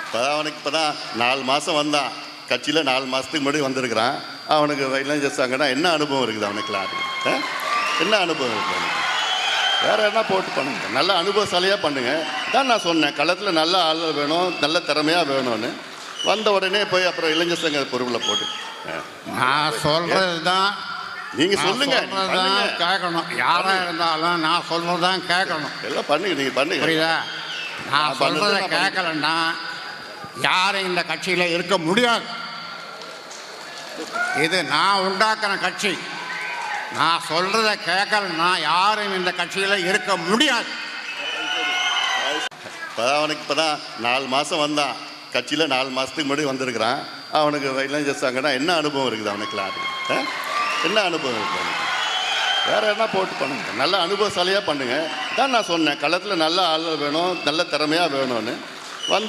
இப்போ அவனுக்கு இப்போ தான் 4 மாதம் வந்தான் கட்சியில் 4 மாதத்துக்கு முன்னாடி வந்திருக்கிறான். அவனுக்கு இளைஞர் சங்கன்னா என்ன அனுபவம் இருக்குது அவனுக்குலாம்? என்ன அனுபவம் இருக்குது அவனுக்கு? வேறு என்ன போட்டு பண்ணுங்க, நல்ல அனுபவசாலியாக பண்ணுங்க. தான் நான் சொன்னேன், களத்தில் நல்ல ஆள் வேணும், நல்ல திறமையாக வேணும்னு. வந்த உடனே போய் அப்புறம் இளைஞர் சங்க பொறுப்பில் போட்டு நான் சொல்கிறது தான் நீங்கள் சொல்லுங்க, கேட்கணும். யாராக இருந்தாலும் நான் சொல்கிறது தான் கேட்கணும். எல்லாம் பண்ணுங்க, நீங்கள் பண்ணுங்க. புரியுதா? நான் சொல்கிறத கேட்கலன்னா யாரும் இந்த கட்சியில் இருக்க முடியாது. இது நான் உண்டாக்குற கட்சி. நான் சொல்கிறத கேட்கலன்னா யாரும் இந்த கட்சியில் இருக்க முடியாது. இப்போ அவனுக்கு இப்போ தான் 4 மாதம் வந்தான் கட்சியில் 4 மாதத்துக்கு முன்னாடி வந்திருக்கிறான். அவனுக்கு இளைஞர் சங்கன்னா என்ன அனுபவம் இருக்குது அவனுக்குலாம்? என்ன அனுபவம் இருக்குது அவனுக்கு? வேறு என்ன போட்டு பண்ணுங்க, நல்ல அனுபவசாலியாக பண்ணுங்க. தான் நான் சொன்னேன், களத்தில் நல்ல ஆள் வேணும், நல்ல திறமையாக வேணும்னு. வந்த